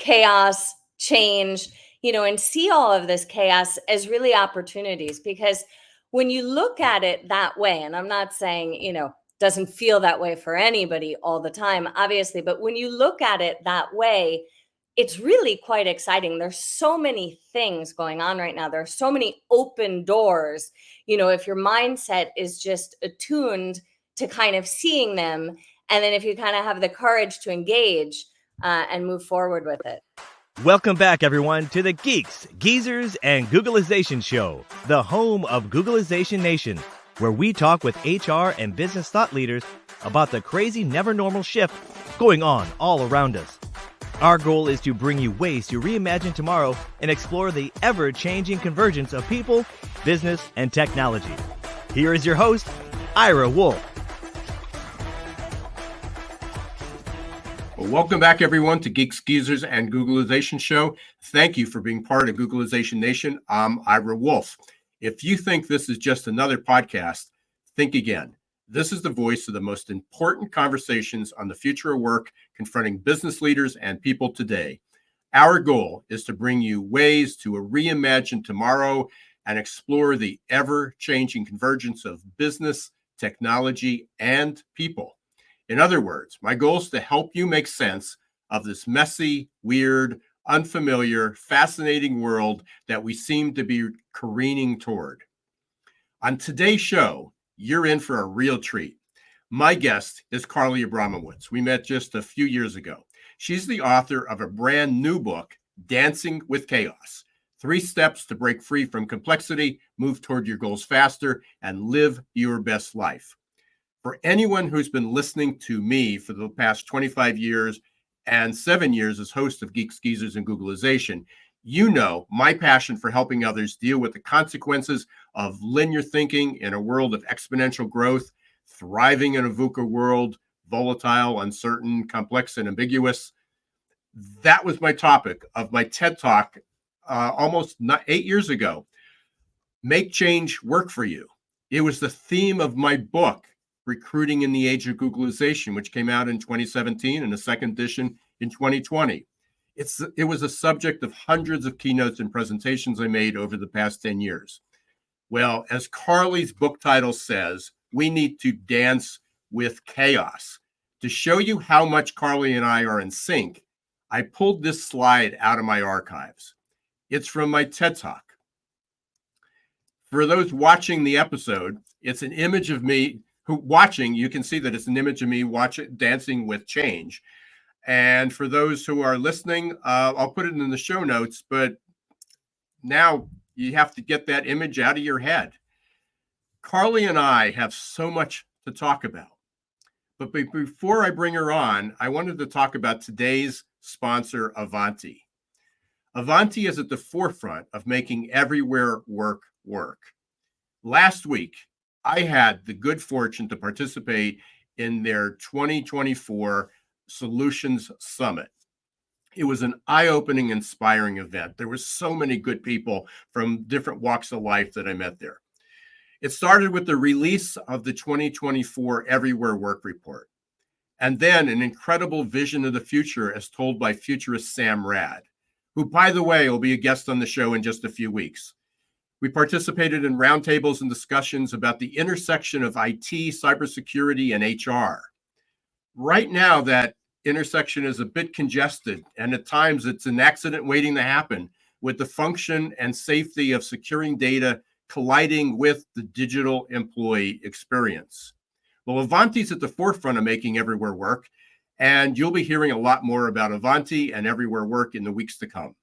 chaos, change, and see all of this chaos as really opportunities. Because when you look at it that way, and I'm not saying, doesn't feel that way for anybody all the time, obviously, but when you look at it that way, it's really quite exciting. There's so many things going on right now. There are so many open doors. If your mindset is just attuned to kind of seeing them, and then if you kind of have the courage to engage and move forward with it. Welcome back, everyone, to the Geeks, Geezers, and Googlization Show, the home of Googlization Nation, where we talk with HR and business thought leaders about the crazy, never normal shift going on all around us. Our goal is to bring you ways to reimagine tomorrow and explore the ever-changing convergence of people, business, and technology. Here is your host, Ira Wolfe. Well, welcome back, everyone, to Geeks Geezers and Googlization Show. Thank you for being part of Googlization Nation. I'm Ira Wolfe. If you think this is just another podcast, think again. This is the voice of the most important conversations on the future of work confronting business leaders and people today. Our goal is to bring you ways to reimagine tomorrow and explore the ever-changing convergence of business, technology, and people. In other words, my goal is to help you make sense of this messy, weird, unfamiliar, fascinating world that we seem to be careening toward. On today's show, you're in for a real treat. My guest is Carly Abramowitz. We met just a few years ago. She's the author of a brand new book, Dancing with Chaos: 3 Steps to Break Free from Complexity, Move Toward Your Goals Faster, and Live Your Best Life. For anyone who's been listening to me for the past 25 years and 7 years as host of Geeks, Geezers, and Googlization, you know my passion for helping others deal with the consequences of linear thinking in a world of exponential growth, thriving in a VUCA world, volatile, uncertain, complex, and ambiguous. That was my topic of my TED Talk almost 8 years ago. Make change work for you. It was the theme of my book, Recruiting in the Age of Googlization, which came out in 2017 and a second edition in 2020. It was a subject of hundreds of keynotes and presentations I made over the past 10 years. Well, as Carly's book title says, we need to dance with chaos. To show you how much Carly and I are in sync, I pulled this slide out of my archives. It's from my TED Talk. For those watching the episode, it's an image of me you can see that it's an image of me dancing with change. And for those who are listening, I'll put it in the show notes, but now you have to get that image out of your head. Carly and I have so much to talk about. But before I bring her on, I wanted to talk about today's sponsor, Avanti. Avanti is at the forefront of making everywhere work work. Last week, I had the good fortune to participate in their 2024 Solutions Summit. It was an eye-opening, inspiring event. There were so many good people from different walks of life that I met there. It started with the release of the 2024 Everywhere Work Report, and then an incredible vision of the future as told by futurist Sam Rad, who, by the way, will be a guest on the show in just a few weeks. We participated in roundtables and discussions about the intersection of IT, cybersecurity, and HR. Right now, that intersection is a bit congested, and at times it's an accident waiting to happen, with the function and safety of securing data colliding with the digital employee experience. Well, Avanti's at the forefront of making everywhere work, and you'll be hearing a lot more about Avanti and everywhere work in the weeks to come.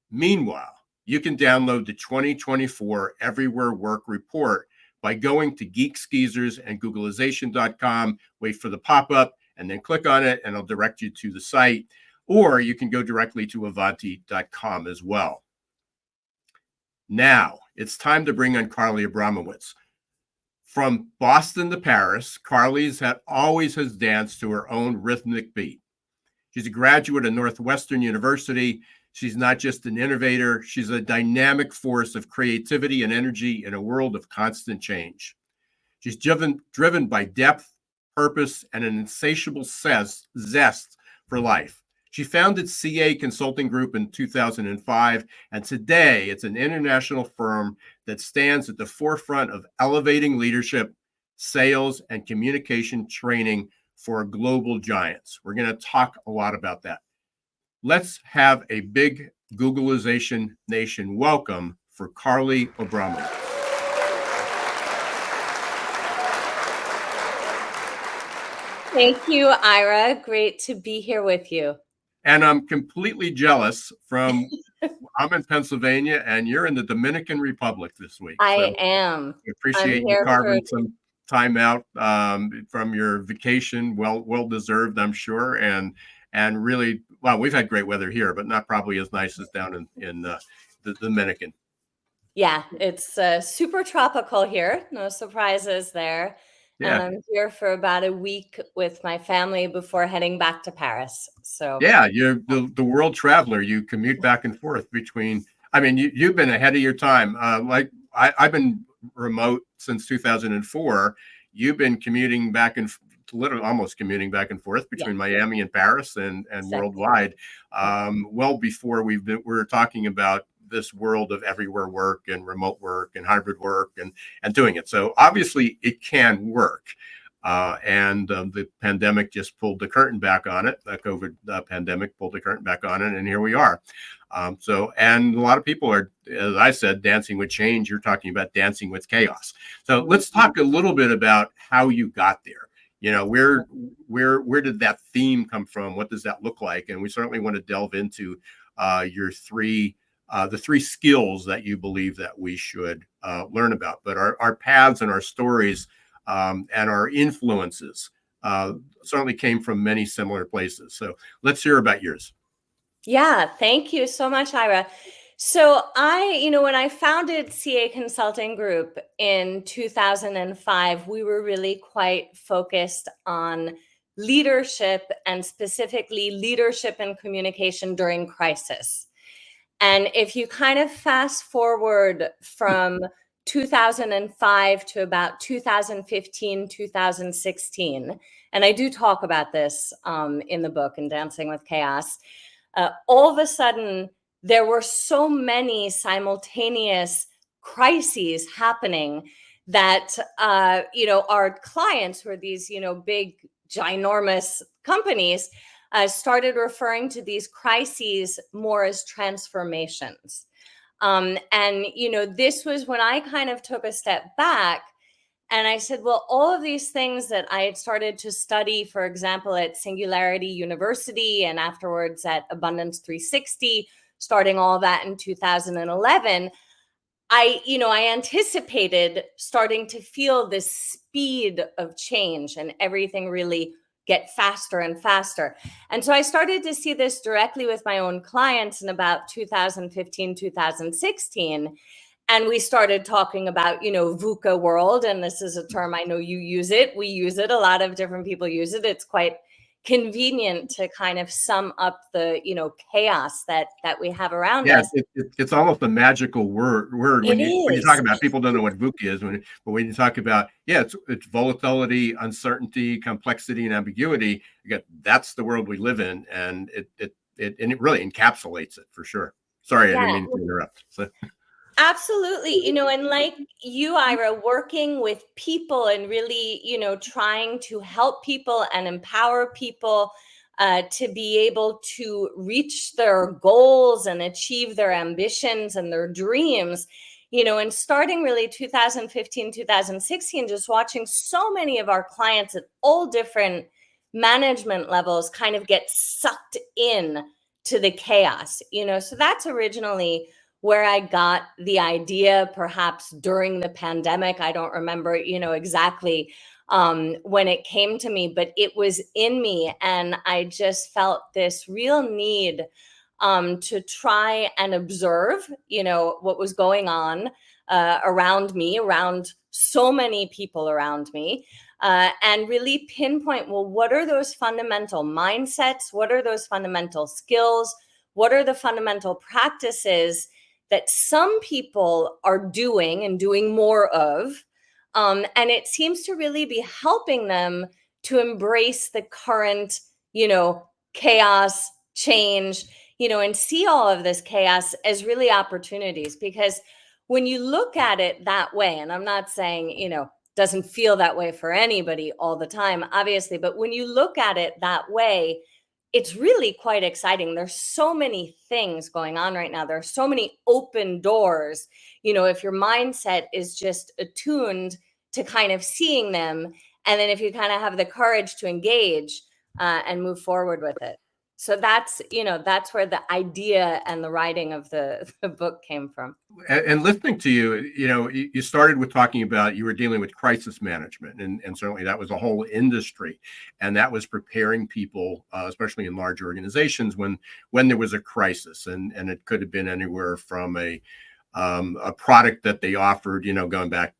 Meanwhile, you can download the 2024 Everywhere Work Report by going to Geeks Geezers and Googlization.com, wait for the pop-up, and then click on it, and it'll direct you to the site. Or you can go directly to Avanti.com as well. Now, it's time to bring on Carly Abramowitz. From Boston to Paris, Carly always has danced to her own rhythmic beat. She's a graduate of Northwestern University. She's not just an innovator, she's a dynamic force of creativity and energy in a world of constant change. She's driven by depth, purpose, and an insatiable zest for life. She founded CA Consulting Group in 2005, and today it's an international firm that stands at the forefront of elevating leadership, sales, and communication training for global giants. We're going to talk a lot about that. Let's have a big Googlization Nation welcome for Carly Abramowitz. Thank you, Ira. Great to be here with you. And I'm completely jealous I'm in Pennsylvania and you're in the Dominican Republic this week. I am. We appreciate you carving some time out from your vacation. Well deserved, I'm sure. And really, well, we've had great weather here, but not probably as nice as down in the Dominican. Yeah, it's super tropical here. No surprises there. Yeah. And I'm here for about a week with my family before heading back to Paris. So yeah, you're the world traveler. You commute back and forth between. I mean, you've been ahead of your time. Like I've been remote since 2004. You've been commuting back and literally almost commuting back and forth between Miami and Paris and worldwide. Well before we're talking about this world of everywhere work and remote work and hybrid work and doing it. So obviously it can work. And the pandemic just pulled the curtain back on it. The COVID pandemic pulled the curtain back on it, and here we are. And a lot of people are, as I said, dancing with change. You're talking about dancing with chaos. So let's talk a little bit about how you got there. You know, where did that theme come from? What does that look like? And we certainly want to delve into your the three skills that you believe that we should learn about. But our paths and our stories and our influences certainly came from many similar places. So let's hear about yours. Yeah, thank you so much, Ira. So when I founded CA Consulting Group in 2005, we were really quite focused on leadership and specifically leadership and communication during crisis. And if you kind of fast forward from 2005 to about 2015, 2016, and I do talk about this in the book in Dancing with Chaos, all of a sudden, there were so many simultaneous crises happening that, our clients who are these, big, ginormous companies started referring to these crises more as transformations. This was when I kind of took a step back and I said, well, all of these things that I had started to study, for example, at Singularity University and afterwards at Abundance 360, starting all that in 2011, I anticipated starting to feel this speed of change and everything really get faster and faster. And so I started to see this directly with my own clients in about 2015, 2016. And we started talking about, VUCA world. And this is a term I know you use it. We use it. A lot of different people use it. It's quite convenient to kind of sum up the, chaos that we have around us. It's almost a magical word. When you talk about it, people don't know what VUCA is. But when you talk about, it's volatility, uncertainty, complexity, and ambiguity. That's the world we live in. And it really encapsulates it for sure. Sorry, I didn't mean to interrupt. So. Absolutely. And like you, Ira, working with people and really, trying to help people and empower people to be able to reach their goals and achieve their ambitions and their dreams, and starting really 2015, 2016, just watching so many of our clients at all different management levels kind of get sucked in to the chaos, so that's originally where I got the idea, perhaps during the pandemic. I don't remember, exactly when it came to me, but it was in me. And I just felt this real need to try and observe, what was going on around me, around so many people around me, and really pinpoint, well, what are those fundamental mindsets? What are those fundamental skills? What are the fundamental practices that some people are doing and doing more of? And it seems to really be helping them to embrace the current, chaos, change, and see all of this chaos as really opportunities. Because when you look at it that way, and I'm not saying, doesn't feel that way for anybody all the time, obviously, but when you look at it that way, it's really quite exciting. There's so many things going on right now. There are so many open doors. If your mindset is just attuned to kind of seeing them, and then if you kind of have the courage to engage and move forward with it. So that's where the idea and the writing of the book came from. And listening to you, you started with talking about you were dealing with crisis management, and certainly that was a whole industry, and that was preparing people, especially in large organizations, when there was a crisis, and it could have been anywhere from a product that they offered, going back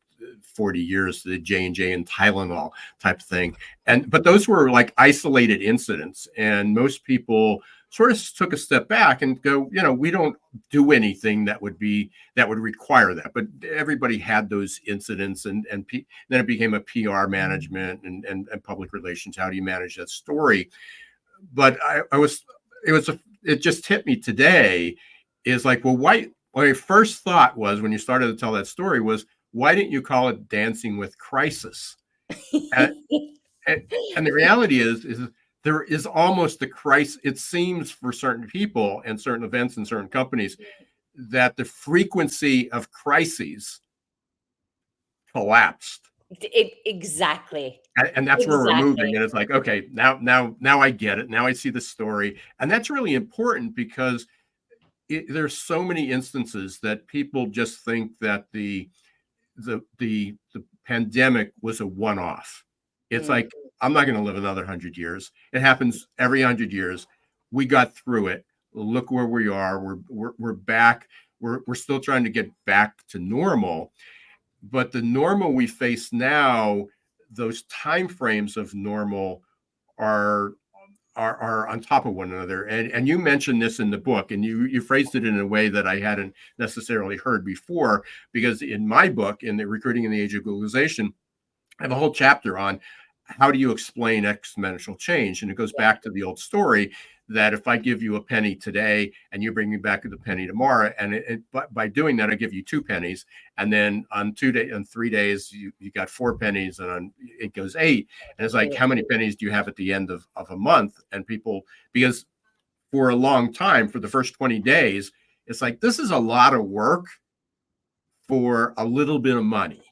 40 years, the J&J and Tylenol type thing. But those were like isolated incidents. And most people sort of took a step back and go, we don't do anything that would require that. But everybody had those incidents, and then it became a PR management and public relations. How do you manage that story? But it just hit me today is like, well, why? My first thought was, when you started to tell that story, was, why didn't you call it Dancing with Crisis? And the reality is there is almost a crisis. It seems for certain people and certain events and certain companies that the frequency of crises collapsed. Exactly. And that's where we're moving. And it's like, okay, now I get it. Now I see the story. And that's really important, because there's so many instances that people just think that the pandemic was a one-off. It's like, I'm not going to live another 100 years. It happens every 100 years. We got through it. Look where we are. We're back. We're still trying to get back to normal. But the normal we face now, those timeframes of normal are on top of one another. And you mentioned this in the book, and you phrased it in a way that I hadn't necessarily heard before, because in my book, in the Recruiting in the Age of Googlization, I have a whole chapter on how do you explain exponential change. And it goes back to the old story that if I give you a penny today and you bring me back the penny tomorrow, and by doing that, I give you 2 pennies. And then on 3 days, you got 4 pennies, and it goes 8. And it's like, how many pennies do you have at the end of a month? And people, because for a long time, for the first 20 days, it's like, this is a lot of work for a little bit of money.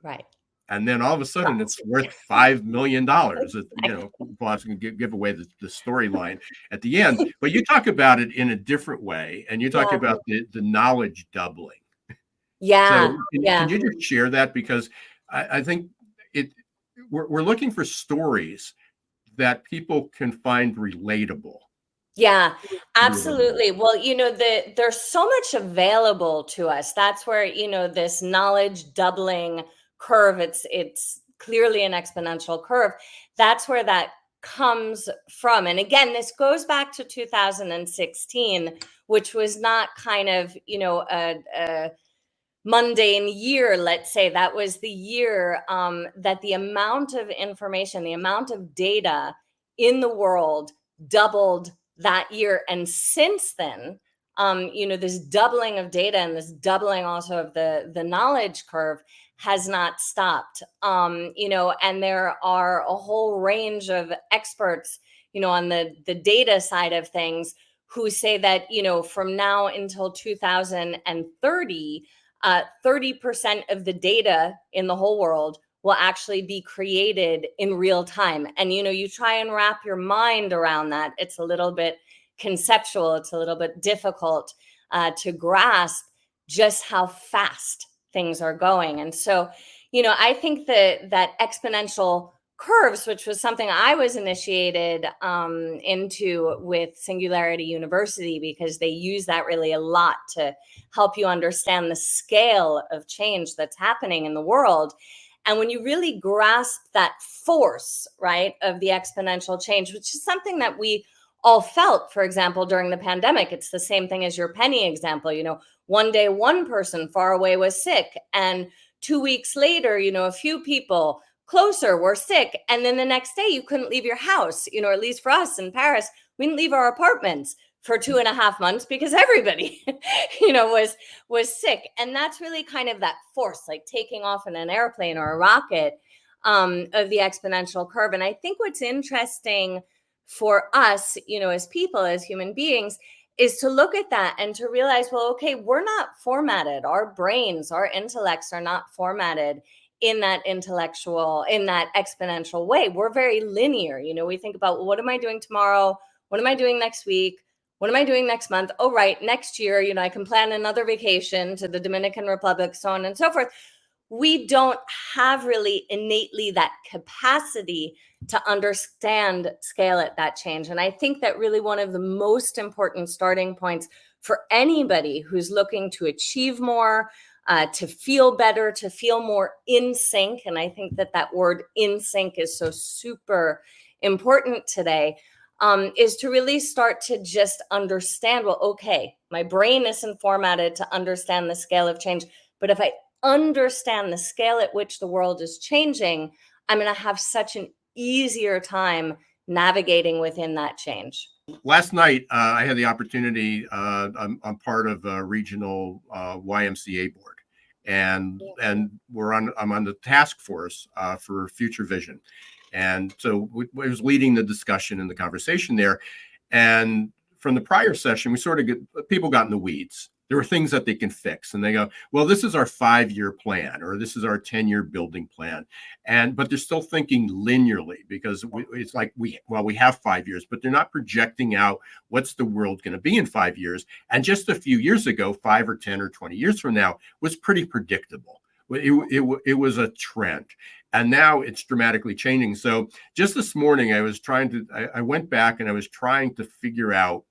Right. And then all of a sudden, it's worth $5 million. Boss can give away the storyline at the end. But you talk about it in a different way, and you talk about the knowledge doubling. Yeah. So can you just share that? Because I think we're looking for stories that people can find relatable. Yeah, absolutely. Well, there's so much available to us. That's where, this knowledge doubling curve, it's clearly an exponential curve. That's where that comes from. And again, this goes back to 2016, which was not kind of, a mundane year, let's say. That was the year that the amount of information, the amount of data in the world doubled that year. And since then, this doubling of data and this doubling also of the knowledge curve has not stopped. And there are a whole range of experts, on the data side of things, who say that, from now until 2030, 30% of the data in the whole world will actually be created in real time. And, you try and wrap your mind around that. It's a little bit conceptual. It's a little bit difficult to grasp just how fast things are going. And so, I think that exponential curves, which was something I was initiated into with Singularity University, because they use that really a lot to help you understand the scale of change that's happening in the world. And when you really grasp that force, right, of the exponential change, which is something that we all felt, for example, during the pandemic. It's the same thing as your penny example. One day, one person far away was sick, and 2 weeks later, a few people closer were sick. And then the next day you couldn't leave your house, at least for us in Paris, We didn't leave our apartments for 2.5 months because everybody, was sick. And that's really kind of that force, like taking off in an airplane or a rocket, of the exponential curve. And I think what's interesting for us, as people, as human beings, is to look at that and to realize, well, okay, we're not formatted. Our brains, our intellects are not formatted in that exponential way. We're very linear. We think about, well, what am I doing tomorrow? What am I doing next week? What am I doing next month? Oh, right. Next year, I can plan another vacation to the Dominican Republic, so on and so forth. We don't have really innately that capacity to understand scale at that change. And I think that really one of the most important starting points for anybody who's looking to achieve more, to feel better, to feel more in sync. And I think that word in sync is so super important today, is to really start to just understand, well, okay, my brain isn't formatted to understand the scale of change, but if I understand the scale at which the world is changing, I'm going to have such an easier time navigating within that change. Last night, I had the opportunity, I'm part of a regional YMCA board, and I'm on the task force for Future Vision. And so I was leading the discussion and the conversation there. And from the prior session, people got in the weeds. There were things that they can fix, and they go, well, this is our 5-year plan, or this is our 10-year building plan. But they're still thinking linearly, because it's like we have 5 years, but they're not projecting out what's the world going to be in 5 years. And just a few years ago, 5 or 10 or 20 years from now, was pretty predictable. It was a trend. And now it's dramatically changing. So just this morning, I went back and I was trying to figure out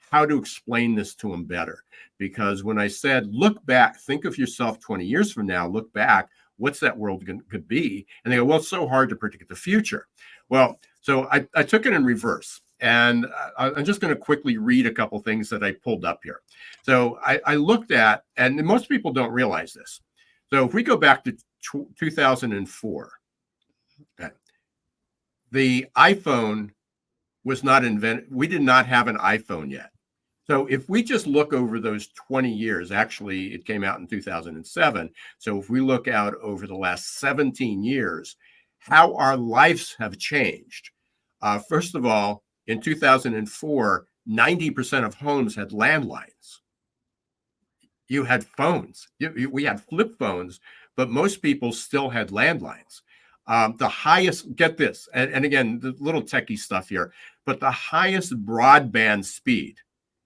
how to explain this to them better. Because when I said, look back, think of yourself 20 years from now, look back, what's that world could be? And they go, well, it's so hard to predict the future. Well, so I took it in reverse. And I'm just going to quickly read a couple things that I pulled up here. So I looked at, and most people don't realize this. So if we go back to 2004, okay, the iPhone was not invented. We did not have an iPhone yet. So if we just look over those 20 years, actually, it came out in 2007. So if we look out over the last 17 years, how our lives have changed. First of all, in 2004, 90% of homes had landlines. You had phones. We had flip phones, but most people still had landlines. The highest, get this, and again, the little techie stuff here, but the highest broadband speed,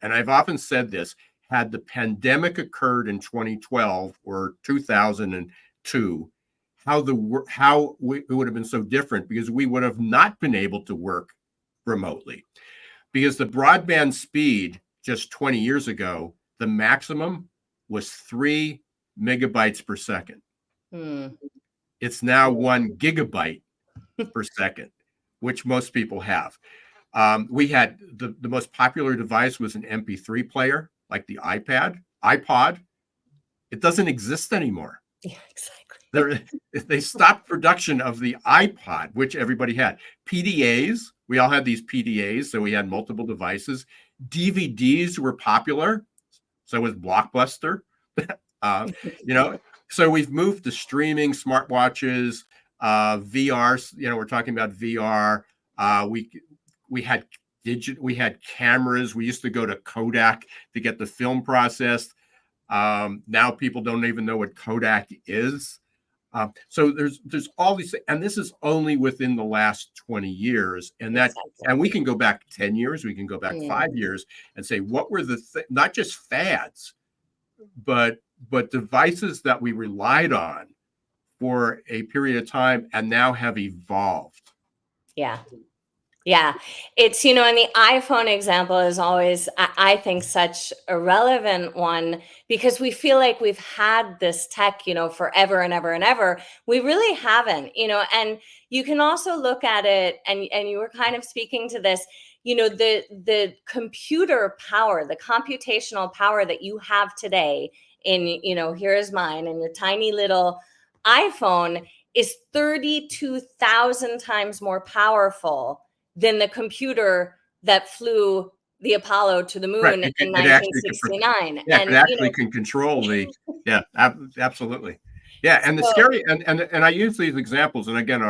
and I've often said this, had the pandemic occurred in 2012 or 2002, it would have been so different, because we would have not been able to work remotely. Because the broadband speed just 20 years ago, the maximum was 3 megabytes per second. It's now 1 gigabyte per second, which most people have. We had the most popular device was an MP3 player, like the iPod. It doesn't exist anymore. Yeah, exactly. They stopped production of the iPod, which everybody had. PDAs, we all had these PDAs, so we had multiple devices. DVDs were popular, so was Blockbuster. So we've moved to streaming, smartwatches, VR. We're talking about VR. We had cameras. We used to go to Kodak to get the film processed. Now people don't even know what Kodak is. So there's all these, and this is only within the last 20 years. And we can go back 10 years, we can go back 5 years and say, what were not just fads, but devices that we relied on for a period of time and now have evolved. Yeah. It's, and the iPhone example is always, I think, such a relevant one, because we feel like we've had this tech, forever and ever and ever. We really haven't, and you can also look at it, and you were kind of speaking to this, the computer power, the computational power that you have today in, here's mine, and your tiny little iPhone is 32,000 times more powerful than the computer that flew the Apollo to the moon Right. in It actually can, 1969. yeah, And, it actually can control the, yeah, absolutely. Yeah, and the so scary, and I use these examples, and again,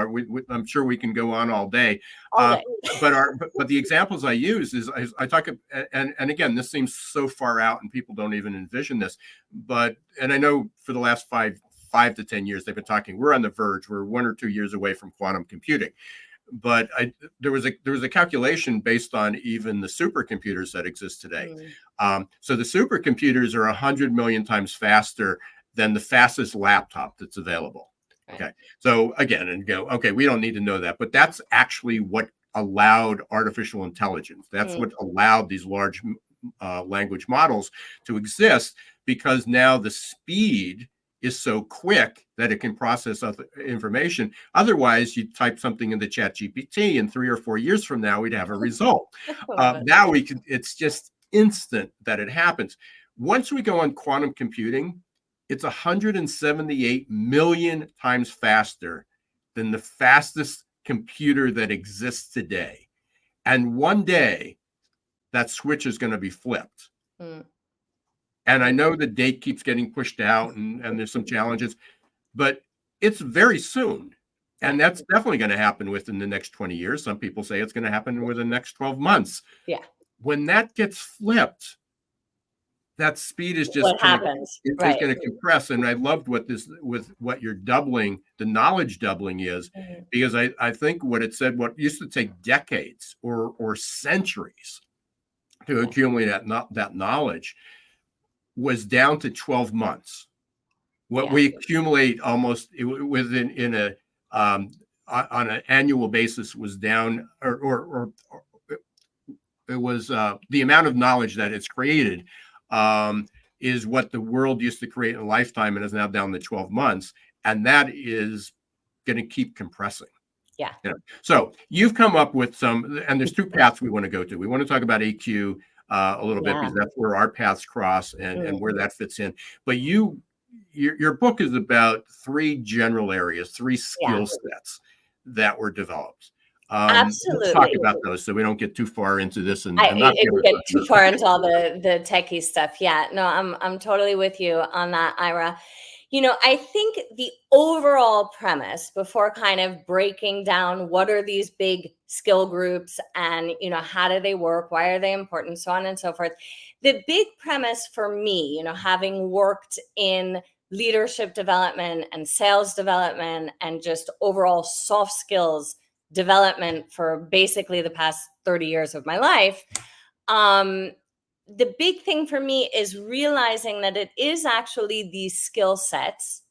I'm sure we can go on all day. all day. But the examples I use is I talk, and again, this seems so far out, and people don't even envision this. And I know for the last 5 to 10 years they've been talking. We're on the verge. We're 1 or 2 years away from quantum computing. But there was a calculation based on even the supercomputers that exist today. So the supercomputers are 100 million times faster than the fastest laptop that's available. Right. Okay. So again, and go, okay, we don't need to know that, but that's actually what allowed artificial intelligence. That's what allowed these large language models to exist, because now the speed is so quick that it can process information. Otherwise, you type something into ChatGPT, and 3 or 4 years from now, we'd have a result. Now we can, it's just instant that it happens. Once we go on quantum computing, it's 178 million times faster than the fastest computer that exists today. And one day, that switch is going to be flipped. And I know the date keeps getting pushed out, and there's some challenges, but it's very soon. And that's definitely going to happen within the next 20 years. Some people say it's going to happen within the next 12 months. Yeah. When that gets flipped, that speed is just what happens. It's right. going to compress. And I loved what you're doubling, the knowledge doubling is, because I think what it said, what used to take decades or centuries to accumulate that knowledge, was down to 12 months. What we accumulate almost within on an annual basis was down, or it was the amount of knowledge that it's created is what the world used to create in a lifetime, and is now down to 12 months. And that is going to keep compressing. Yeah. So you've come up with some, and there's 2 paths we want to go to. We want to talk about AQ a little bit, because that's where our paths cross and where that fits in. But your book is about 3 general areas, 3 skill sets that were developed. Absolutely. Let's talk about those so we don't get too far into this and not get too far into all the techie stuff. Yeah, no, I'm totally with you on that, Ira. I think the overall premise, before kind of breaking down what are these big skill groups and, how do they work, why are they important, so on and so forth. The big premise for me, having worked in leadership development and sales development and just overall soft skills development for basically the past 30 years of my life, the big thing for me is realizing that it is actually these skill sets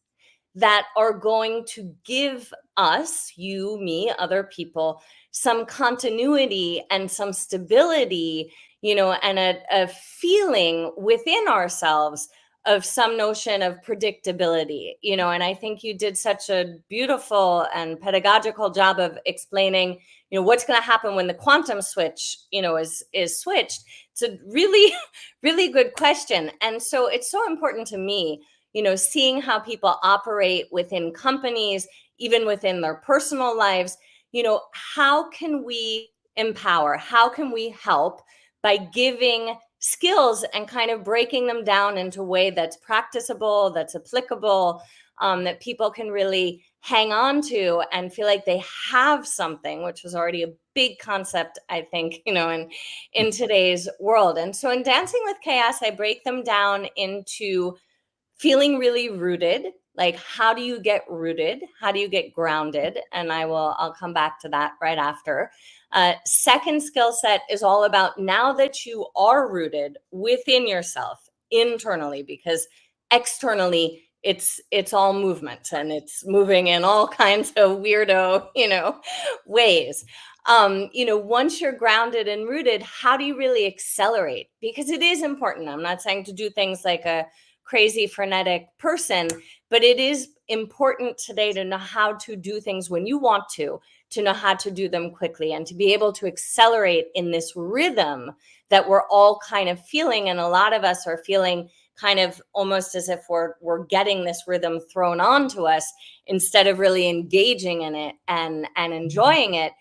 that are going to give us, you, me, other people, some continuity and some stability, and a feeling within ourselves of some notion of predictability, and I think you did such a beautiful and pedagogical job of explaining, what's going to happen when the quantum switch, is switched. It's a really, really good question. And so it's so important to me, seeing how people operate within companies, even within their personal lives, how can we empower? How can we help by giving skills and kind of breaking them down into a way that's practicable, that's applicable, that people can really hang on to and feel like they have something, which was already a big concept, I think, in today's world. And so in Dancing with Chaos, I break them down into feeling really rooted. Like, how do you get rooted? How do you get grounded? And I'll come back to that right after. Second skill set is all about, now that you are rooted within yourself internally, because externally it's all movement and it's moving in all kinds of weirdo, ways. Once you're grounded and rooted, how do you really accelerate? Because it is important. I'm not saying to do things like a crazy frenetic person, but it is important today to know how to do things when you want to know how to do them quickly, and to be able to accelerate in this rhythm that we're all kind of feeling. And a lot of us are feeling kind of almost as if we're getting this rhythm thrown onto us instead of really engaging in it and enjoying it.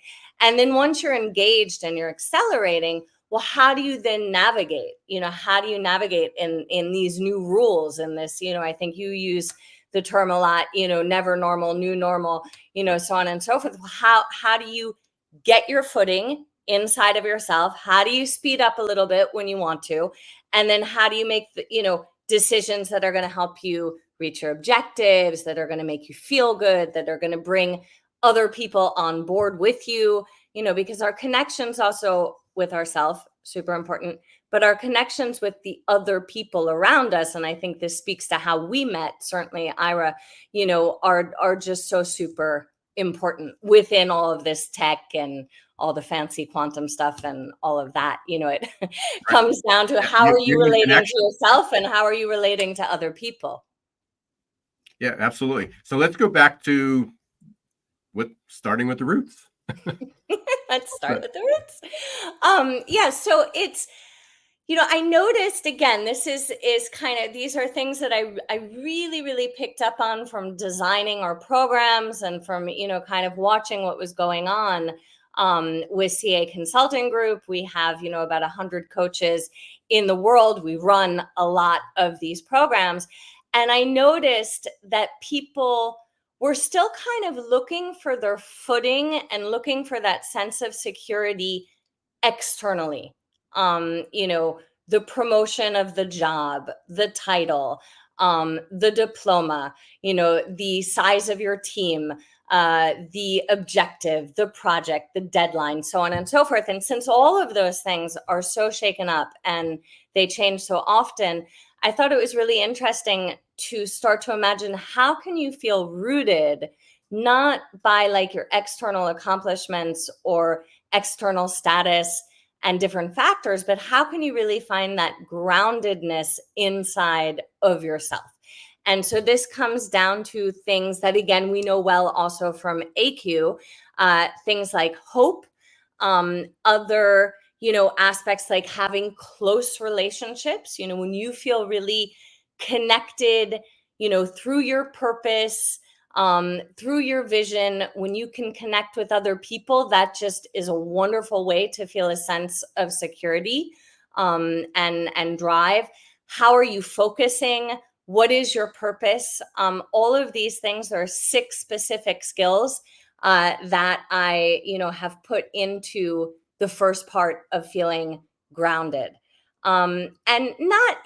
And then once you're engaged and you're accelerating, well, how do you then navigate? How do you navigate in these new rules and this, I think you use the term a lot, never normal, new normal, so on and so forth. How do you get your footing inside of yourself? How do you speed up a little bit when you want to? And then how do you make decisions that are going to help you reach your objectives, that are going to make you feel good, that are going to bring other people on board with you, because our connections also with ourselves, super important, but our connections with the other people around us. And I think this speaks to how we met, certainly Ira, are just so super important within all of this tech and all the fancy quantum stuff and all of that. It comes down to how are you relating to yourself and how are you relating to other people? Yeah, absolutely. So let's go back to starting with the roots. Let's start with the roots. So it's, I noticed, again, this is kind of, these are things that I really, really picked up on from designing our programs and from, kind of watching what was going on with CA Consulting Group. We have, about 100 coaches in the world. We run a lot of these programs. And I noticed that people were still kind of looking for their footing and looking for that sense of security externally. The promotion of the job, the title, the diploma, the size of your team, the objective, the project, the deadline, so on and so forth. And since all of those things are so shaken up and they change so often, I thought it was really interesting to start to imagine how can you feel rooted, not by like your external accomplishments or external status and different factors, but how can you really find that groundedness inside of yourself? And so this comes down to things that, again, we know well also from AQ, things like hope, other aspects like having close relationships, when you feel really connected, through your purpose, through your vision, when you can connect with other people, that just is a wonderful way to feel a sense of security and drive. How are you focusing? What is your purpose? All of these things, there are 6 specific skills that I, have put into the first part of feeling grounded. And not,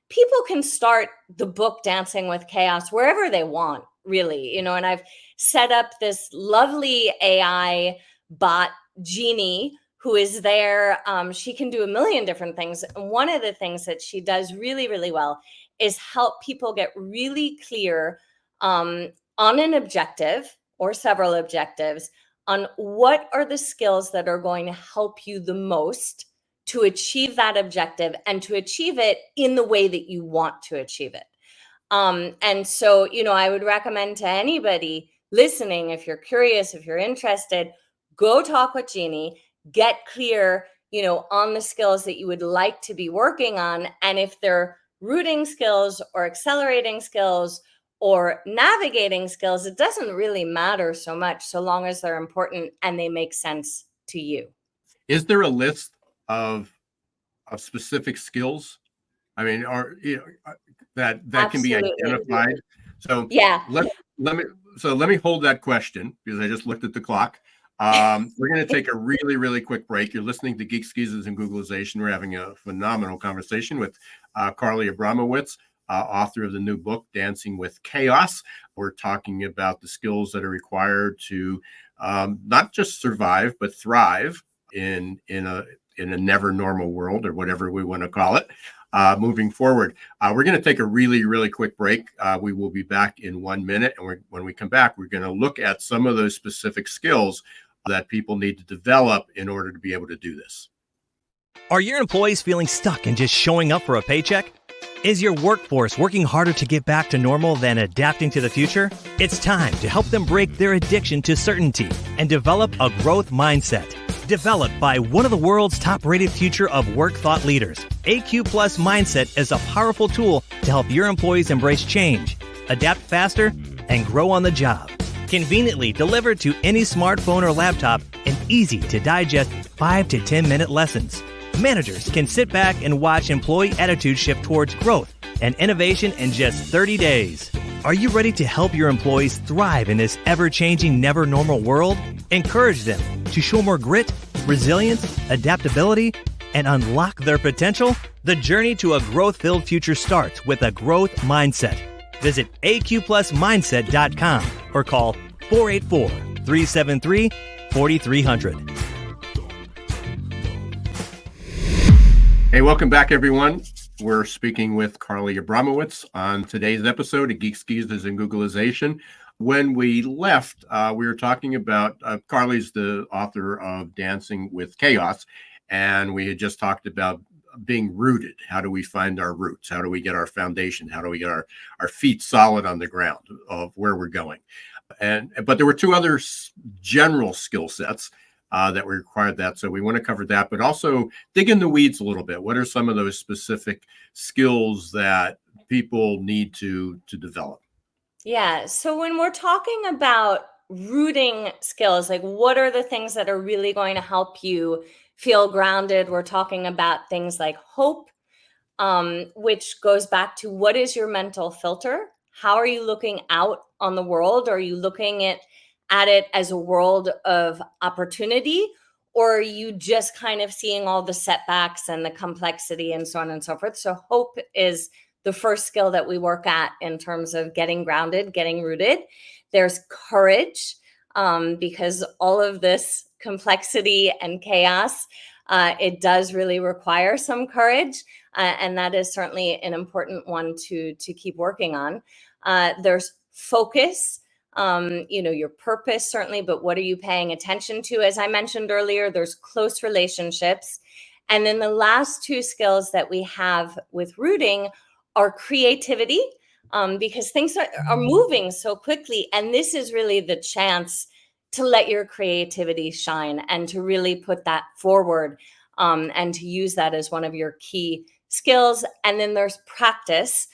people can start the book Dancing with Chaos wherever they want, really, and I've set up this lovely AI bot, Jeannie, who is there. She can do a million different things. And one of the things that she does really, really well is help people get really clear on an objective or several objectives on what are the skills that are going to help you the most to achieve that objective and to achieve it in the way that you want to achieve it. And so, I would recommend to anybody listening, if you're curious, if you're interested, go talk with Jeannie, get clear, on the skills that you would like to be working on. And if they're rooting skills or accelerating skills or navigating skills, it doesn't really matter so much, so long as they're important and they make sense to you. Is there a list of specific skills? I mean, that can be identified. So yeah, let me hold that question because I just looked at the clock. We're going to take a really, really quick break. You're listening to Geeks Geezers and Googlization. We're having a phenomenal conversation with Carly Abramowitz, author of the new book, Dancing with Chaos. We're talking about the skills that are required to not just survive, but thrive in a never normal world, or whatever we want to call it, moving forward. We're going to take a really, really quick break. We will be back in 1 minute. And when we come back, we're going to look at some of those specific skills that people need to develop in order to be able to do this. Are your employees feeling stuck and just showing up for a paycheck? Is your workforce working harder to get back to normal than adapting to the future? It's time to help them break their addiction to certainty and develop a growth mindset. Developed by one of the world's top-rated future of work thought leaders, AQ Plus Mindset is a powerful tool to help your employees embrace change, adapt faster, and grow on the job. Conveniently delivered to any smartphone or laptop and easy to digest 5 to 10 minute lessons. Managers can sit back and watch employee attitude shift towards growth and innovation in just 30 days. Are you ready to help your employees thrive in this ever-changing, never normal world? Encourage them to show more grit, resilience, adaptability, and unlock their potential? The journey to a growth-filled future starts with a growth mindset. Visit aqplusmindset.com or call 484-373-4300. Hey, welcome back, everyone. We're speaking with Carly Abramowitz on today's episode of Geeks Geezers and Googlization. When we left, we were talking about Carly's the author of Dancing with Chaos, and we had just talked about being rooted. How do we find our roots? How do we get our foundation? How do we get our feet solid on the ground of where we're going? But there were two other general skill sets that required that. So we want to cover that, but also dig in the weeds a little bit. What are some of those specific skills that people need to develop? Yeah. So when we're talking about rooting skills, like what are the things that are really going to help you feel grounded? We're talking about things like hope, which goes back to what is your mental filter? How are you looking out on the world? Are you looking at it as a world of opportunity, or are you just kind of seeing all the setbacks and the complexity and so on and so forth? So hope is the first skill that we work at in terms of getting grounded, getting rooted. There's courage, because all of this complexity and chaos, it does really require some courage. And that is certainly an important one to keep working on. There's focus. Your purpose, certainly, but what are you paying attention to? As I mentioned earlier, there's close relationships. And then the last two skills that we have with rooting are creativity, because things are moving so quickly. And this is really the chance to let your creativity shine and to really put that forward, and to use that as one of your key skills. And then there's practice,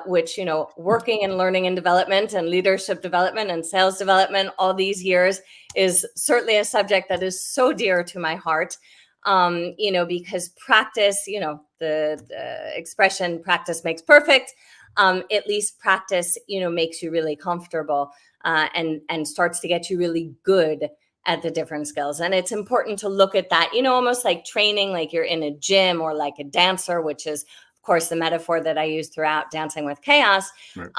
which, working and learning and development and leadership development and sales development all these years is certainly a subject that is so dear to my heart, because practice, the expression practice makes perfect, at least practice, makes you really comfortable, and starts to get you really good at the different skills. And it's important to look at that, almost like training, like you're in a gym, or like a dancer, which is, of course, the metaphor that I use throughout Dancing with Chaos. Right.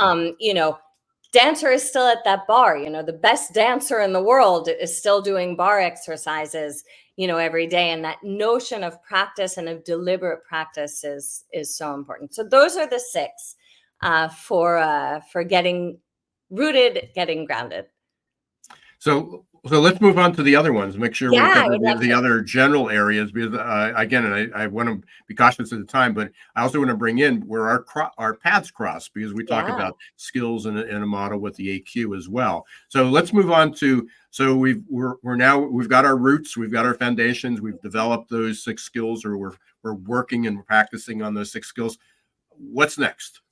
Dancer is still at that bar. The best dancer in the world is still doing bar exercises, every day. And that notion of practice and of deliberate practice is so important. So those are the six for getting rooted, getting grounded. So let's move on to the other ones. Make sure we cover the other general areas, because I want to be cautious of the time, but I also want to bring in where our paths cross, because we talk about skills in a model with the AQ as well. So let's move on to, so we've got our roots, we've got our foundations, we've developed those 6 skills, or we're working and practicing on those 6 skills. What's next?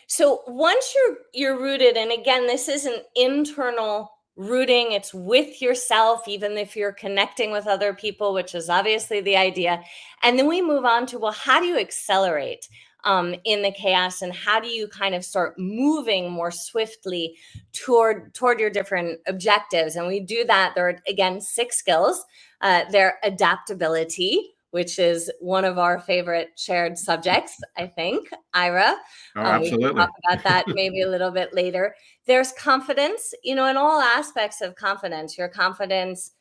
So once you're rooted, and again, this is an internal rooting, it's with yourself, even if you're connecting with other people, which is obviously the idea. And then we move on to, well, how do you accelerate in the chaos, and how do you kind of start moving more swiftly toward your different objectives? And we do that. There are, again, 6 skills. They're adaptability, which is one of our favorite shared subjects, I think, Ira. Oh, absolutely. We can talk about that maybe a little bit later. There's confidence, in all aspects of confidence, your confidence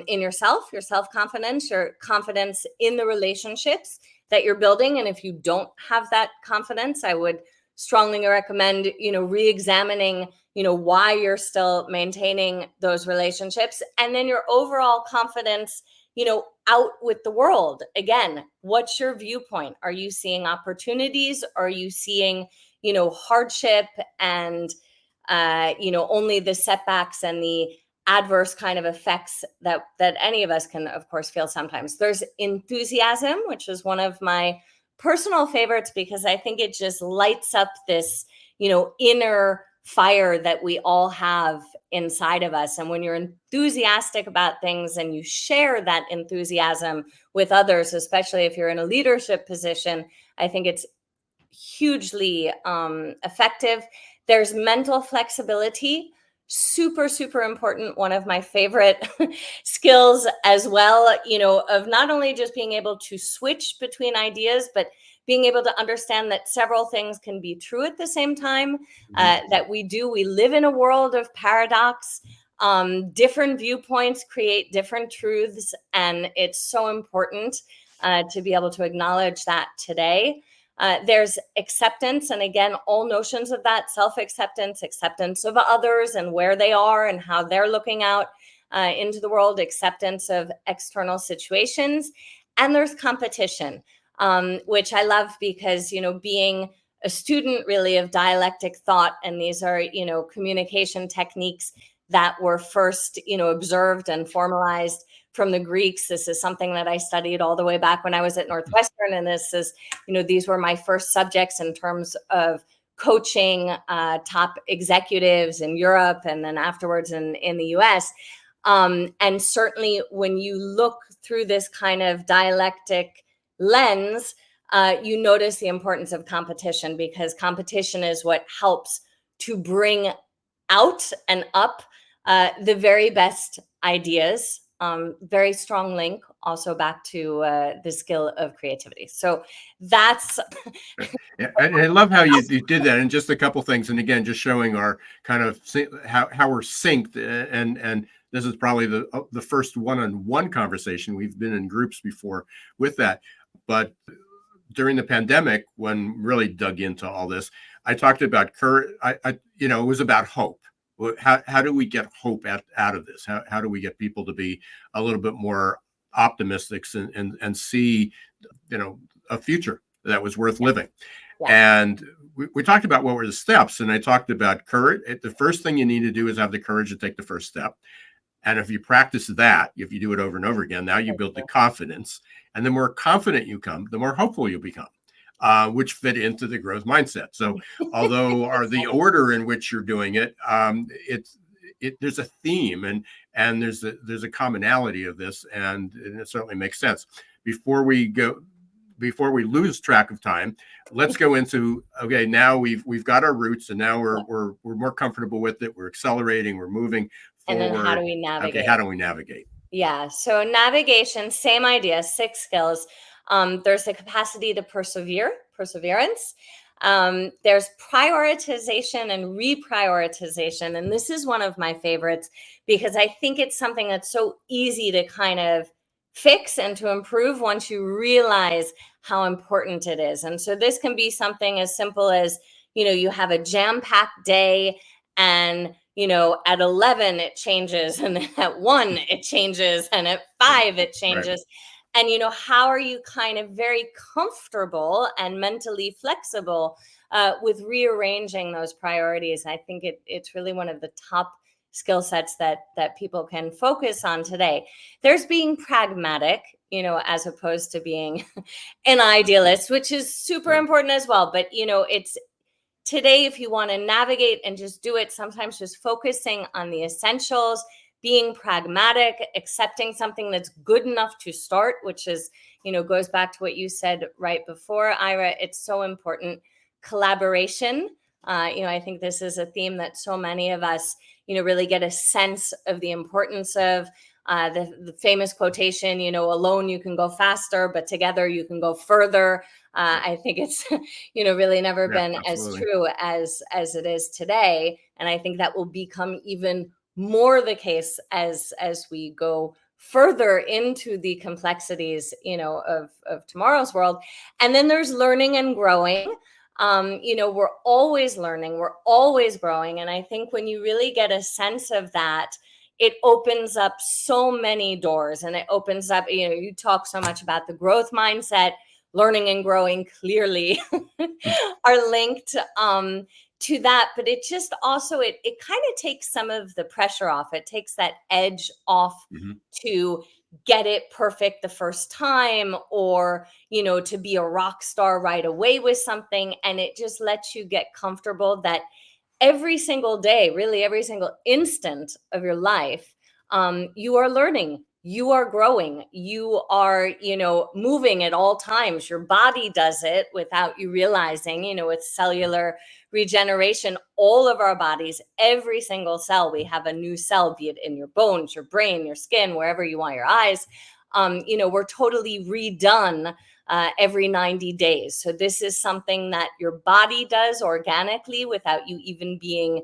in yourself, your self-confidence, your confidence in the relationships that you're building. And if you don't have that confidence, I would strongly recommend, re-examining, why you're still maintaining those relationships. And then your overall confidence, out with the world. Again, what's your viewpoint? Are you seeing opportunities? Are you seeing, hardship and, only the setbacks and the adverse kind of effects that any of us can, of course, feel sometimes? There's enthusiasm, which is one of my personal favorites, because I think it just lights up this, inner fire that we all have inside of us. And when you're enthusiastic about things and you share that enthusiasm with others, especially if you're in a leadership position, I think it's hugely effective. There's mental flexibility, super, super important. One of my favorite skills as well, of not only just being able to switch between ideas, but being able to understand that several things can be true at the same time, that we live in a world of paradox. Different viewpoints create different truths, and it's so important to be able to acknowledge that today. There's acceptance, and again, all notions of that: self-acceptance, acceptance of others and where they are and how they're looking out into the world, acceptance of external situations. And there's competition, which I love because, being a student really of dialectic thought, and these are, communication techniques that were first, observed and formalized from the Greeks. This is something that I studied all the way back when I was at Northwestern. And this is, these were my first subjects in terms of coaching top executives in Europe and then afterwards in the US. And certainly when you look through this kind of dialectic lens, you notice the importance of competition, because competition is what helps to bring out and up the very best ideas. Very strong link also back to the skill of creativity. So that's Yeah, and I love how you did that, and just a couple things, and again, just showing our kind of how we're synced, and this is probably the first one-on-one conversation. We've been in groups before with that, but during the pandemic, when really dug into all this, I talked about courage. It was about hope. How do we get hope out of this? How do we get people to be a little bit more optimistic and see, a future that was worth living? Yeah. And we talked about what were the steps, and I talked about courage. The first thing you need to do is have the courage to take the first step. And if you practice that, if you do it over and over again, now you build the confidence. And the more confident you come, the more hopeful you become. Which fit into the growth mindset. So, although the order in which you're doing it, there's a theme and there's a commonality of this, and it certainly makes sense. Before we lose track of time, let's go into, okay, now we've got our roots, and now we're more comfortable with it. We're accelerating, we're moving forward. And then how do we navigate? Okay, how do we navigate? Yeah. So navigation, same idea, 6 skills. There's the capacity to perseverance. There's prioritization and reprioritization. And this is one of my favorites, because I think it's something that's so easy to kind of fix and to improve once you realize how important it is. And so this can be something as simple as, you have a jam-packed day, and at 11 it changes, and then at 1 it changes, and at 5 it changes. Right. And, how are you kind of very comfortable and mentally flexible with rearranging those priorities? I think it's really one of the top skill sets that people can focus on today. There's being pragmatic, as opposed to being an idealist, which is super important as well. But, it's today, if you want to navigate and just do it, sometimes just focusing on the essentials, being pragmatic, accepting something that's good enough to start, which is, goes back to what you said right before, Ira. It's so important. Collaboration. I think this is a theme that so many of us, really get a sense of the importance of. The famous quotation, alone you can go faster, but together you can go further. I think it's, really never been absolutely as true as it is today. And I think that will become even more the case as we go further into the complexities, of tomorrow's world. And then there's learning and growing. We're always learning, we're always growing. And I think when you really get a sense of that, it opens up so many doors, and it opens up, you talk so much about the growth mindset. Learning and growing clearly are linked to that, but it just also, it kind of takes some of the pressure off. It takes that edge off to get it perfect the first time, or, to be a rock star right away with something. And it just lets you get comfortable that every single day, really every single instant of your life, you are learning, you are growing, you are, moving at all times. Your body does it without you realizing, with cellular regeneration, all of our bodies, every single cell, we have a new cell, be it in your bones, your brain, your skin, wherever you want, your eyes. We're totally redone every 90 days. So this is something that your body does organically without you even being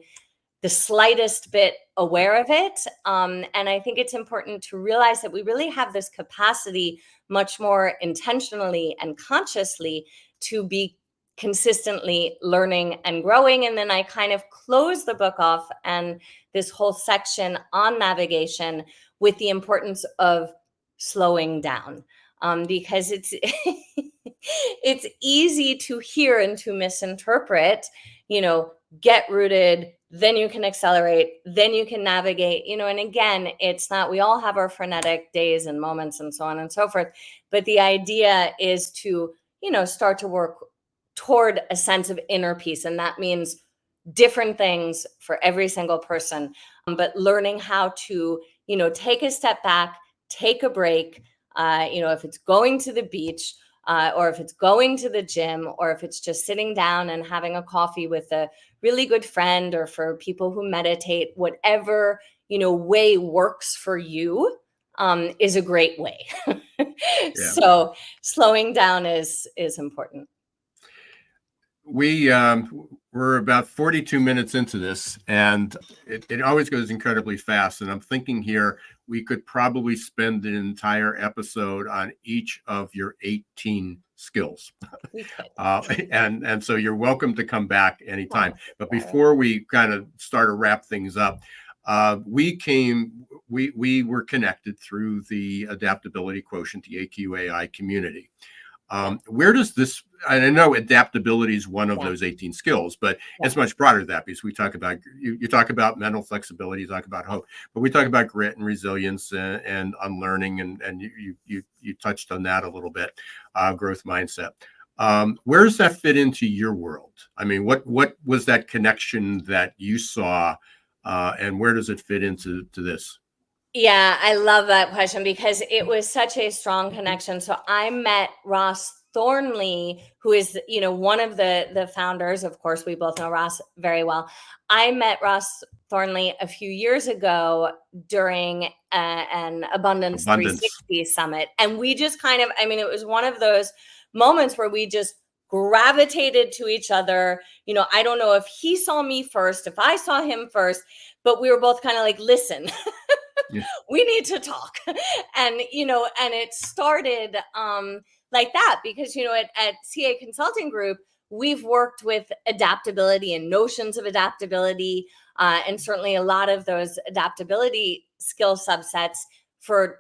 the slightest bit aware of it. And I think it's important to realize that we really have this capacity much more intentionally and consciously to be consistently learning and growing. And then I kind of close the book off and this whole section on navigation with the importance of slowing down. Because it's it's easy to hear and to misinterpret, get rooted, then you can accelerate, then you can navigate, and again, it's not, we all have our frenetic days and moments and so on and so forth. But the idea is to, start to work toward a sense of inner peace. And that means different things for every single person, but learning how to, take a step back, take a break, if it's going to the beach, or if it's going to the gym, or if it's just sitting down and having a coffee with a really good friend, or for people who meditate, whatever, way works for you, is a great way. Yeah. So slowing down is important. We're about 42 minutes into this, and it always goes incredibly fast. And I'm thinking here, we could probably spend an entire episode on each of your 18 skills. And so you're welcome to come back anytime. But before we kind of start to wrap things up, we were connected through the Adaptability Quotient, the AQAI community. Where does this, and I know adaptability is one of those 18 skills, but it's much broader than that, because we talk about, you talk about mental flexibility, you talk about hope, but we talk about grit and resilience and unlearning, and you touched on that a little bit, growth mindset. Where does that fit into your world? I mean, what was that connection that you saw, and where does it fit into this? Yeah, I love that question because it was such a strong connection. So I met Ross Thornley, who is, one of the founders. Of course, we both know Ross very well. I met Ross Thornley a few years ago during an Abundance 360 summit. And we just kind of, it was one of those moments where we just gravitated to each other. I don't know if he saw me first, if I saw him first, but we were both kind of like, listen, we need to talk. And, and it started like that because, at CA Consulting Group, we've worked with adaptability and notions of adaptability, and certainly a lot of those adaptability skill subsets for,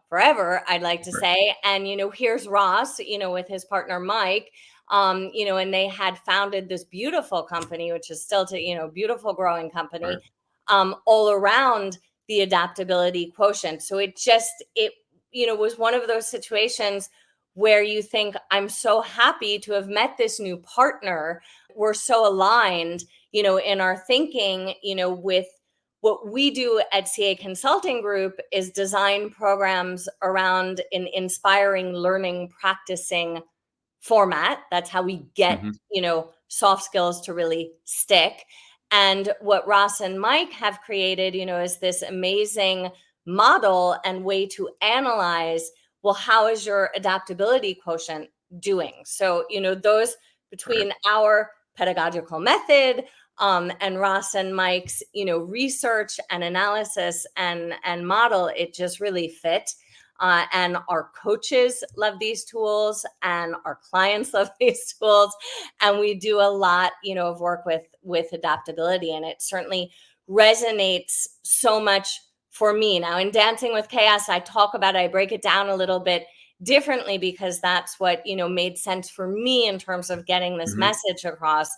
forever, I'd like to say. And, here's Ross, with his partner, Mike, and they had founded this beautiful company, which is still beautiful growing company, all around the adaptability quotient. So it was one of those situations where you think, I'm so happy to have met this new partner. We're so aligned, in our thinking, with what we do at CA Consulting Group is design programs around an inspiring learning, practicing format. That's how we get, soft skills to really stick. And what Ross and Mike have created, is this amazing model and way to analyze, well, how is your adaptability quotient doing? So, those between our pedagogical method and Ross and Mike's, research and analysis and model, it just really fit. And our coaches love these tools and our clients love these tools. And we do a lot, of work with adaptability. And it certainly resonates so much for me. Now in Dancing with Chaos, I break it down a little bit differently because that's what, made sense for me in terms of getting this message across.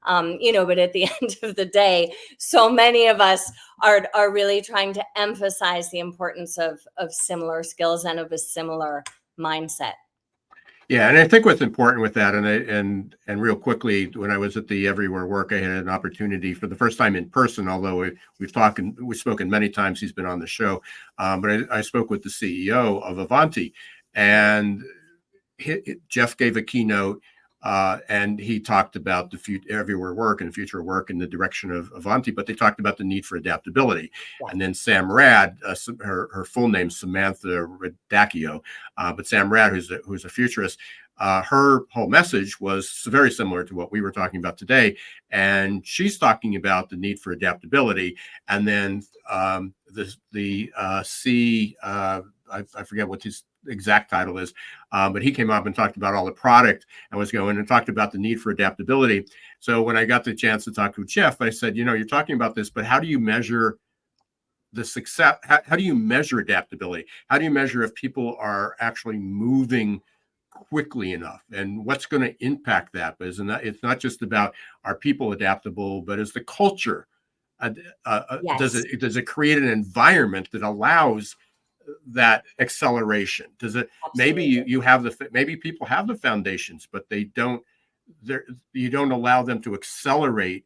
But at the end of the day, so many of us are really trying to emphasize the importance of similar skills and of a similar mindset. Yeah, and I think what's important with that, and real quickly, when I was at the Everywhere Work, I had an opportunity for the first time in person. Although we've spoken many times. He's been on the show, but I spoke with the CEO of Avanti, and Jeff gave a keynote, and he talked about the future everywhere work and future work in the direction of Avanti, but they talked about the need for adaptability. Yeah. And then Sam Rad, her full name Samantha Radacchio, but Sam Rad, who's a futurist, her whole message was very similar to what we were talking about today, and she's talking about the need for adaptability. And then I forget what his exact title is, but he came up and talked about all the product and was going and talked about the need for adaptability. So when I got the chance to talk to Jeff, I said, you're talking about this, but how do you measure the success? How do you measure adaptability? How do you measure if people are actually moving quickly enough, and what's going to impact that? Because it's not just about are people adaptable, but is the culture Yes. does it create an environment that allows that acceleration? Does it? Absolutely. Maybe you have maybe people have the foundations, but you don't allow them to accelerate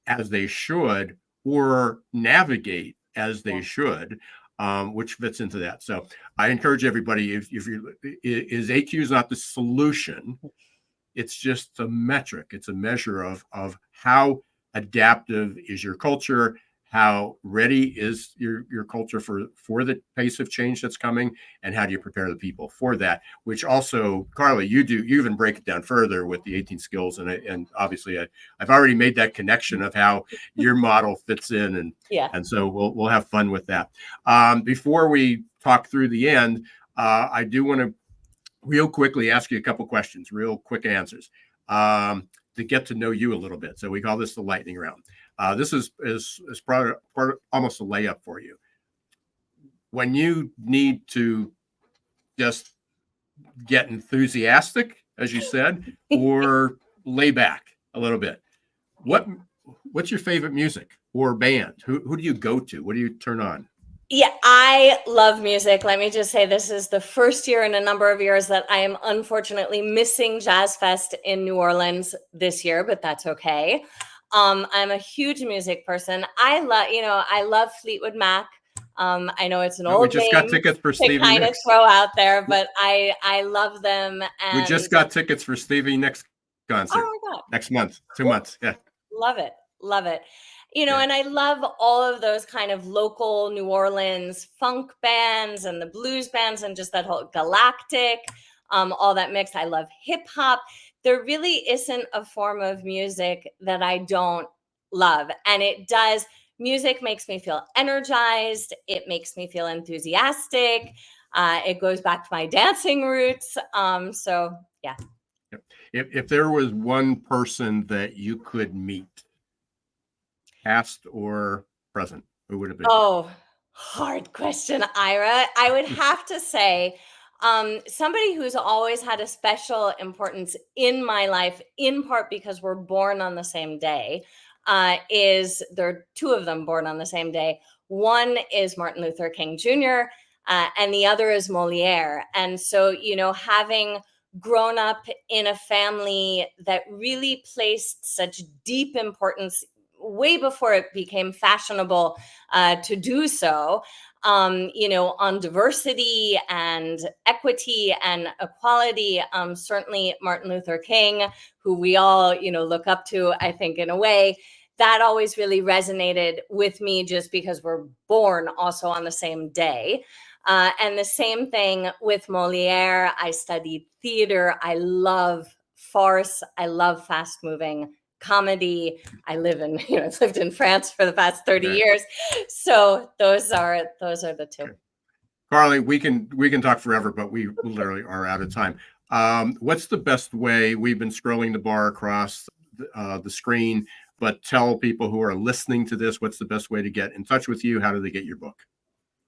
as they should or navigate as they should, which fits into that. So I encourage everybody, if AQ is not the solution, it's just a metric. It's a measure of how adaptive is your culture, how ready is your culture for the pace of change that's coming, and how do you prepare the people for that? Which also, Carly, you even break it down further with the 18 skills, and obviously I've already made that connection of how your model fits in, and so we'll have fun with that. Before we talk through the end, I do want to real quickly ask you a couple questions, real quick answers, to get to know you a little bit. So we call this the lightning round. This is part almost a layup for you. When you need to just get enthusiastic, as you said, or lay back a little bit, what's your favorite music or band? Who do you go to? What do you turn on? Yeah, I love music. Let me just say this is the first year in a number of years that I am unfortunately missing Jazz Fest in New Orleans this year, but that's okay. I'm a huge music person. I love Fleetwood Mac. I know it's an old we just name got tickets for Stevie kind Nicks. of throw out there, but I love them. And we just got tickets for Stevie Nicks concert. Oh my God. Next month, 2 months. Yeah. Love it. And I love all of those kind of local New Orleans funk bands and the blues bands and just that whole galactic, all that mix. I love hip hop. There really isn't a form of music that I don't love. And music makes me feel energized. It makes me feel enthusiastic. It goes back to my dancing roots. So yeah. If there was one person that you could meet, past or present, who would it be? Oh, hard question, Ira. I would have to say somebody who's always had a special importance in my life, in part because we're born on the same day, there are two of them born on the same day. One is Martin Luther King Jr., and the other is Moliere. And so, having grown up in a family that really placed such deep importance way before it became fashionable to do so, on diversity and equity and equality. Certainly Martin Luther King, who we all, look up to, I think, in a way, that always really resonated with me just because we're born also on the same day. And the same thing with Moliere. I studied theater. I love farce. I love fast moving comedy. I've lived in France for the past 30 years. So those are the two. Carly, we can talk forever, but we literally are out of time. What's the best way? We've been scrolling the bar across the screen, but tell people who are listening to this, what's the best way to get in touch with you? How do they get your book?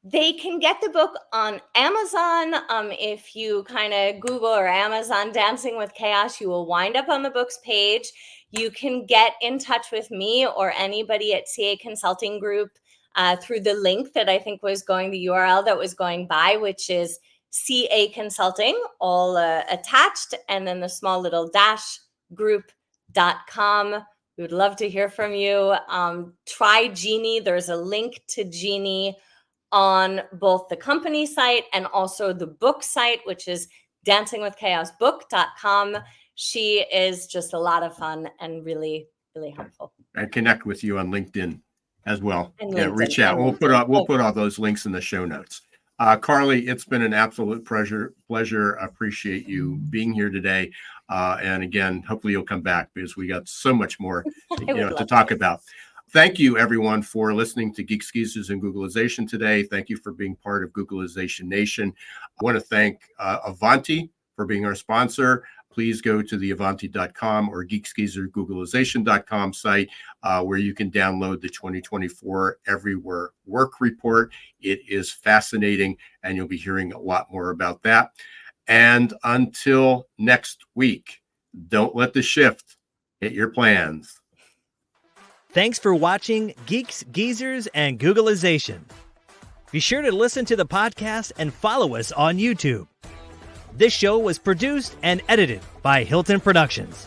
They can get the book on Amazon. If you kind of Google or Amazon Dancing with Chaos, you will wind up on the book's page. You can get in touch with me or anybody at CA Consulting Group through the link that I think was the URL that was going by, which is CA Consulting, all attached, and then the small little dash group.com. We would love to hear from you. Try Genie. There's a link to Genie on both the company site and also the book site, which is dancingwithchaosbook.com. She is just a lot of fun and really, really helpful. And connect with you on LinkedIn as well. And Yeah, LinkedIn, reach out. and We'll put all those links in the show notes. Carly, it's been an absolute pleasure. Appreciate you being here today. And again, hopefully you'll come back because we got so much more to talk about. Thank you, everyone, for listening to Geeks Geezers and Googlization today. Thank you for being part of Googlization Nation. I want to thank Avanti for being our sponsor. Please go to the avanti.com or geeksgeezersgooglization.com site where you can download the 2024 Everywhere Work Report. It is fascinating, and you'll be hearing a lot more about that. And until next week, don't let the shift hit your plans. Thanks for watching Geeks, Geezers, and Googlization. Be sure to listen to the podcast and follow us on YouTube. This show was produced and edited by Hilton Productions.